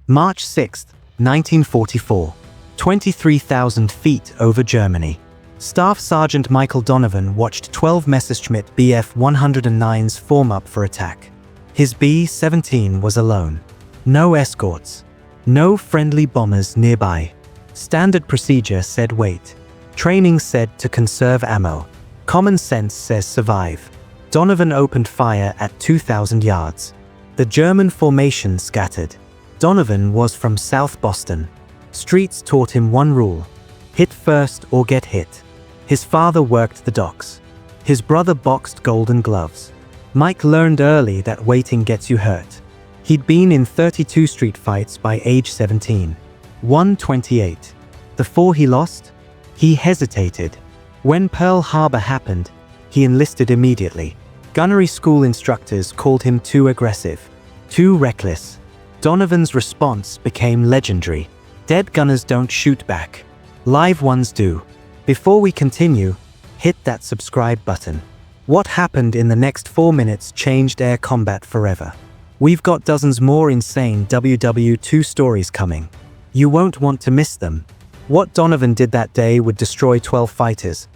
March 6, 1944. 23,000 feet over Germany. Staff Sergeant Michael Donovan watched 12 Messerschmitt Bf-109s form up for attack. His B-17 was alone. No escorts. No friendly bombers nearby. Standard procedure said wait. Training said to conserve ammo. Common sense says survive. Donovan opened fire at 2,000 yards. The German formation scattered. Donovan was from South Boston. Streets taught him one rule: hit first or get hit. His father worked the docks. His brother boxed Golden Gloves. Mike learned early that waiting gets you hurt. He'd been in 32 street fights by age 17. Won 28. The 4 he lost? He hesitated. When Pearl Harbor happened, he enlisted immediately. Gunnery school instructors called him too aggressive, too reckless. Donovan's response became legendary. Dead gunners don't shoot back. Live ones do. Before we continue, hit that subscribe button. What happened in the next 4 minutes changed air combat forever. We've got dozens more insane WW2 stories coming. You won't want to miss them. What Donovan did that day would destroy 12 fighters,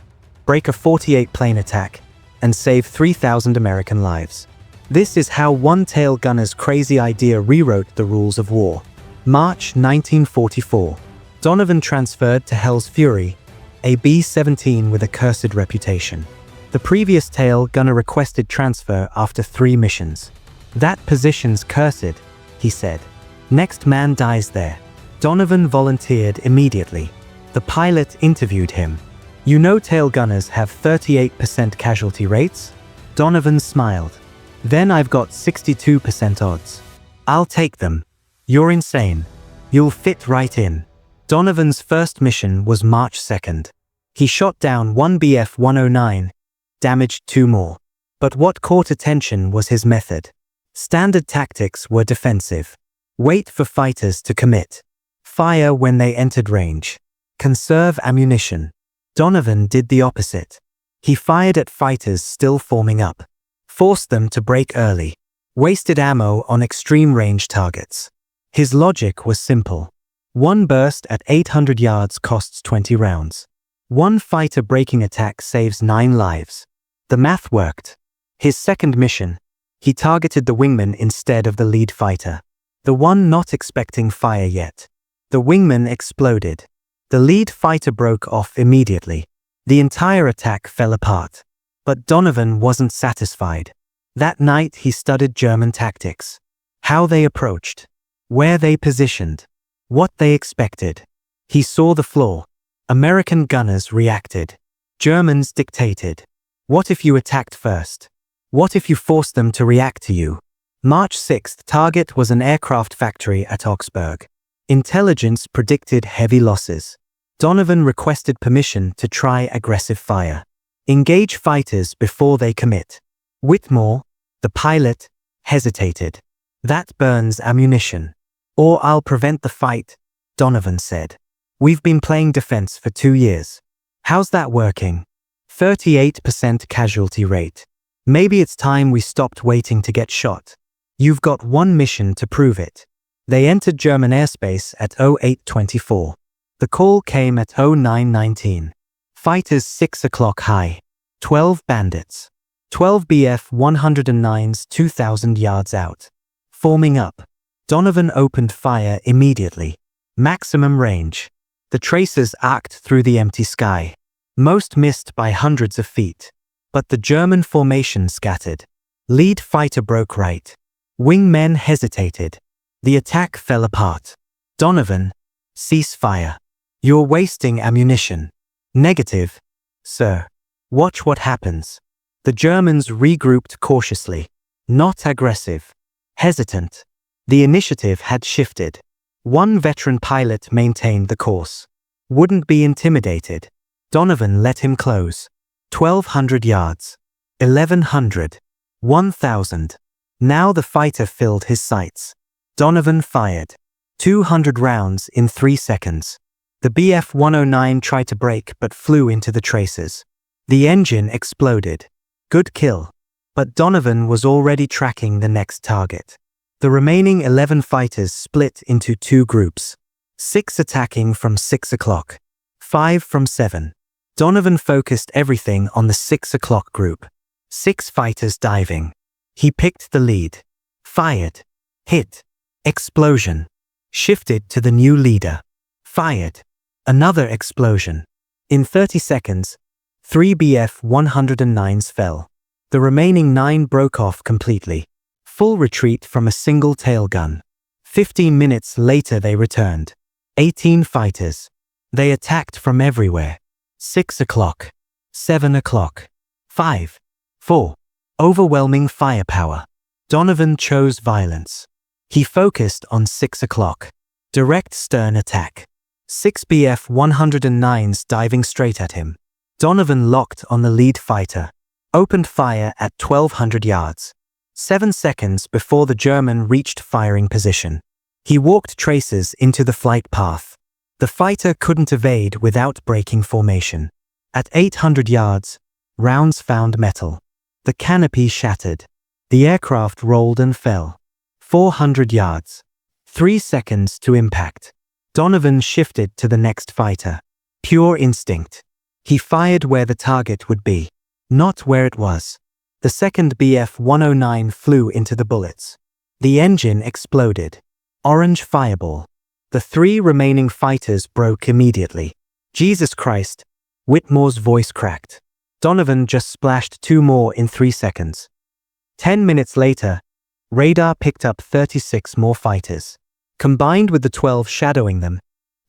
break a 48-plane attack, and save 3,000 American lives. This is how one-tail gunner's crazy idea rewrote the rules of war. March 1944. Donovan transferred to Hell's Fury, a B-17 with a cursed reputation. The previous tail gunner requested transfer after 3 missions. That position's cursed, he said. Next man dies there. Donovan volunteered immediately. The pilot interviewed him. You know tail gunners have 38% casualty rates? Donovan smiled. Then I've got 62% odds. I'll take them. You're insane. You'll fit right in. Donovan's first mission was March 2nd. He shot down 1 Bf-109, damaged 2 more. But what caught attention was his method. Standard tactics were defensive. Wait for fighters to commit. Fire when they entered range. Conserve ammunition. Donovan did the opposite. He fired at fighters still forming up. Forced them to break early. Wasted ammo on extreme range targets. His logic was simple. 1 burst at 800 yards costs 20 rounds. 1 fighter breaking attack saves 9 lives. The math worked. His second mission, he targeted the wingman instead of the lead fighter. The one not expecting fire yet. The wingman exploded. The lead fighter broke off immediately. The entire attack fell apart. But Donovan wasn't satisfied. That night he studied German tactics. How they approached. Where they positioned. What they expected. He saw the flaw. American gunners reacted. Germans dictated. What if you attacked first? What if you forced them to react to you? March 6th, target was an aircraft factory at Augsburg. Intelligence predicted heavy losses. Donovan requested permission to try aggressive fire. Engage fighters before they commit. Whitmore, the pilot, hesitated. That burns ammunition. Or I'll prevent the fight, Donovan said. We've been playing defense for 2 years. How's that working? 38% casualty rate. Maybe it's time we stopped waiting to get shot. You've got 1 mission to prove it. They entered German airspace at 08:24. The call came at 09:19. Fighters 6 o'clock high. 12 bandits. 12 Bf-109s 2,000 yards out. Forming up. Donovan opened fire immediately. Maximum range. The tracers arced through the empty sky. Most missed by hundreds of feet. But the German formation scattered. Lead fighter broke right. Wingmen hesitated. The attack fell apart. Donovan, cease fire. You're wasting ammunition. Negative, sir. Watch what happens. The Germans regrouped cautiously. Not aggressive. Hesitant. The initiative had shifted. 1 veteran pilot maintained the course. Wouldn't be intimidated. Donovan let him close. 1,200 yards. 1,100. 1,000. Now the fighter filled his sights. Donovan fired. 200 rounds in 3 seconds. The Bf-109 tried to brake but flew into the tracers. The engine exploded. Good kill. But Donovan was already tracking the next target. The remaining 11 fighters split into 2 groups. 6 attacking from 6 o'clock. 5 from 7. Donovan focused everything on the 6 o'clock group. 6 fighters diving. He picked the lead. Fired. Hit. Explosion. Shifted to the new leader. Fired. Another explosion. In 30 seconds, 3 Bf-109s fell. The remaining 9 broke off completely. Full retreat from a single tail gun. 15 minutes later they returned. 18 fighters. They attacked from everywhere. 6 o'clock. 7 o'clock. 5. 4. Overwhelming firepower. Donovan chose violence. He focused on 6 o'clock. Direct stern attack. 6 Bf-109s diving straight at him. Donovan locked on the lead fighter. Opened fire at 1,200 yards. 7 seconds before the German reached firing position. He walked traces into the flight path. The fighter couldn't evade without breaking formation. At 800 yards, rounds found metal. The canopy shattered. The aircraft rolled and fell. 400 yards. 3 seconds to impact. Donovan shifted to the next fighter. Pure instinct. He fired where the target would be, not where it was. The second Bf-109 flew into the bullets. The engine exploded. Orange fireball. The 3 remaining fighters broke immediately. Jesus Christ. Whitmore's voice cracked. Donovan just splashed 2 more in 3 seconds. 10 minutes later, radar picked up 36 more fighters. Combined with the 12 shadowing them,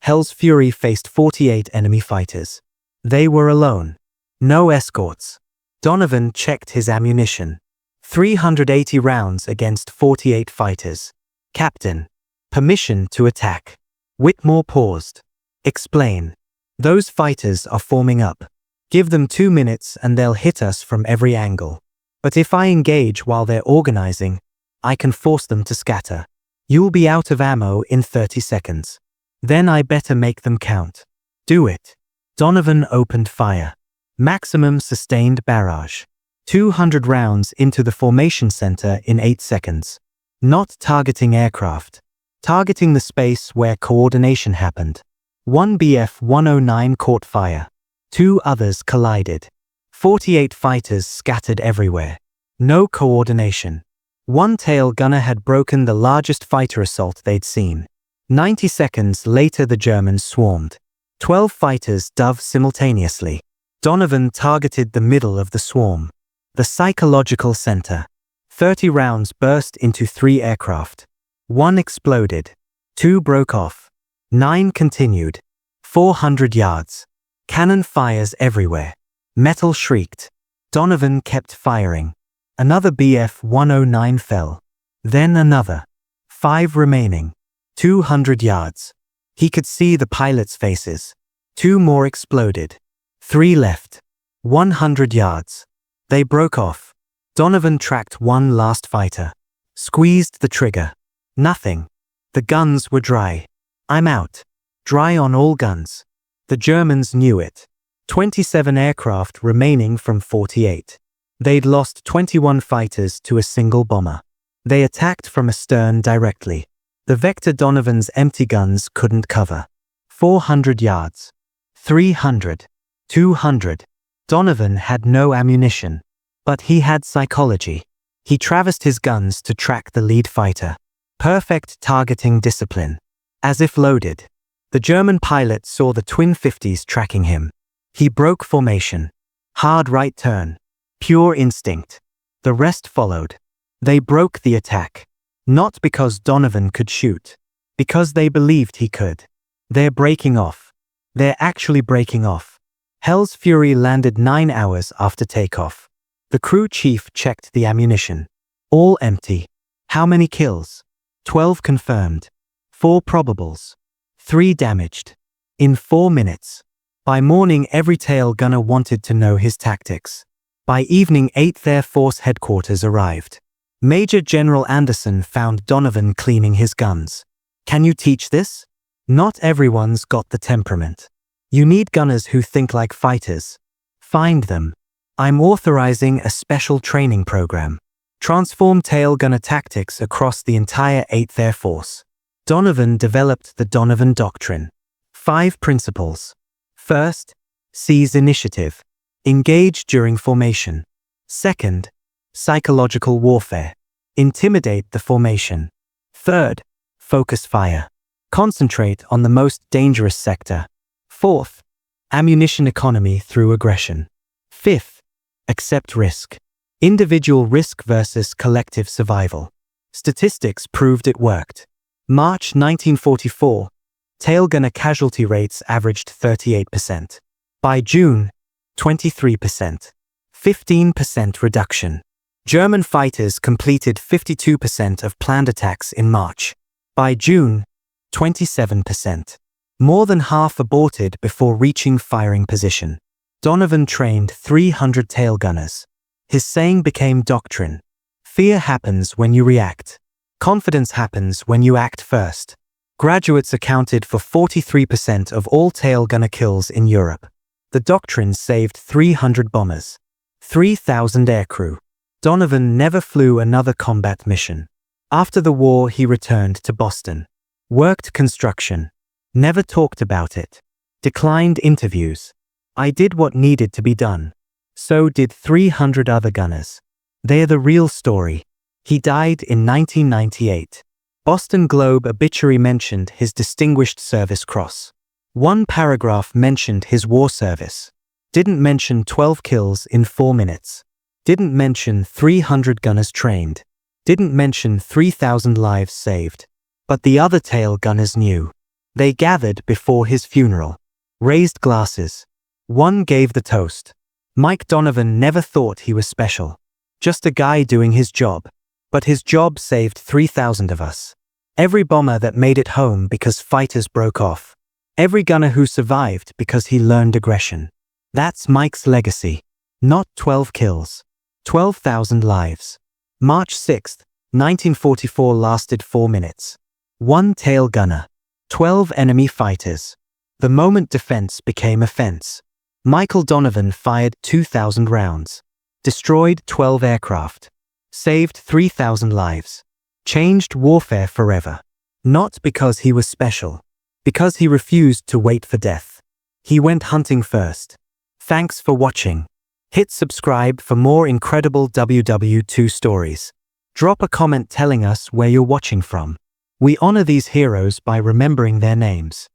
Hell's Fury faced 48 enemy fighters. They were alone. No escorts. Donovan checked his ammunition. 380 rounds against 48 fighters. Captain. Permission to attack. Whitmore paused. Explain. Those fighters are forming up. Give them 2 minutes and they'll hit us from every angle. But if I engage while they're organizing, I can force them to scatter. You'll be out of ammo in 30 seconds. Then I better make them count. Do it. Donovan opened fire. Maximum sustained barrage. 200 rounds into the formation center in 8 seconds. Not targeting aircraft. Targeting the space where coordination happened. 1 Bf-109 caught fire. 2 others collided. 48 fighters scattered everywhere. No coordination. 1 tail gunner had broken the largest fighter assault they'd seen. 90 seconds later the Germans swarmed. 12 fighters dove simultaneously. Donovan targeted the middle of the swarm. The psychological center. 30 rounds burst into 3 aircraft. 1 exploded. 2 broke off. 9 continued. 400 yards. Cannon fires everywhere. Metal shrieked. Donovan kept firing. Another Bf-109 fell. Then another. 5 remaining. 200 yards. He could see the pilots' faces. 2 more exploded. 3 left. 100 yards. They broke off. Donovan tracked 1 last fighter. Squeezed the trigger. Nothing. The guns were dry. I'm out. Dry on all guns. The Germans knew it. 27 aircraft remaining from 48. They'd lost 21 fighters to a single bomber. They attacked from astern directly. The Vector Donovan's empty guns couldn't cover. 400 yards. 300. 200. Donovan had no ammunition. But he had psychology. He traversed his guns to track the lead fighter. Perfect targeting discipline. As if loaded. The German pilot saw the twin 50s tracking him. He broke formation. Hard right turn. Pure instinct. The rest followed. They broke the attack. Not because Donovan could shoot. Because they believed he could. They're breaking off. They're actually breaking off. Hell's Fury landed 9 hours after takeoff. The crew chief checked the ammunition. All empty. How many kills? 12 confirmed. 4 probables. 3 damaged. In 4 minutes. By morning every tail gunner wanted to know his tactics. By evening 8th Air Force headquarters arrived. Major General Anderson found Donovan cleaning his guns. Can you teach this? Not everyone's got the temperament. You need gunners who think like fighters. Find them. I'm authorizing a special training program. transformed tail gunner tactics across the entire 8th Air Force. Donovan developed the Donovan Doctrine. 5 principles. First, seize initiative. Engage during formation. Second, psychological warfare. Intimidate the formation. Third, focus fire. Concentrate on the most dangerous sector. Fourth, ammunition economy through aggression. Fifth, accept risk. Individual risk versus collective survival. Statistics proved it worked. March 1944, tail gunner casualty rates averaged 38%. By June, 23%. 15% reduction. German fighters completed 52% of planned attacks in March. By June, 27%. More than half aborted before reaching firing position. Donovan trained 300 tail gunners. His saying became doctrine. Fear happens when you react. Confidence happens when you act first. Graduates accounted for 43% of all tail gunner kills in Europe. The doctrine saved 300 bombers. 3,000 aircrew. Donovan never flew another combat mission. After the war, he returned to Boston. Worked construction. Never talked about it. Declined interviews. I did what needed to be done. So did 300 other gunners. They're the real story. He died in 1998. Boston Globe obituary mentioned his Distinguished Service Cross. One paragraph mentioned his war service. Didn't mention 12 kills in 4 minutes. Didn't mention 300 gunners trained. Didn't mention 3,000 lives saved. But the other tail gunners knew. They gathered before his funeral. Raised glasses. One gave the toast. Mike Donovan never thought he was special. Just a guy doing his job. But his job saved 3,000 of us. Every bomber that made it home because fighters broke off. Every gunner who survived because he learned aggression. That's Mike's legacy. Not 12 kills. 12,000 lives. March 6, 1944 lasted 4 minutes. 1 tail gunner. 12 enemy fighters. The moment defense became offense. Michael Donovan fired 2,000 rounds. Destroyed 12 aircraft. Saved 3,000 lives. Changed warfare forever. Not because he was special. Because he refused to wait for death. He went hunting first. Thanks for watching. Hit subscribe for more incredible WW2 stories. Drop a comment telling us where you're watching from. We honor these heroes by remembering their names.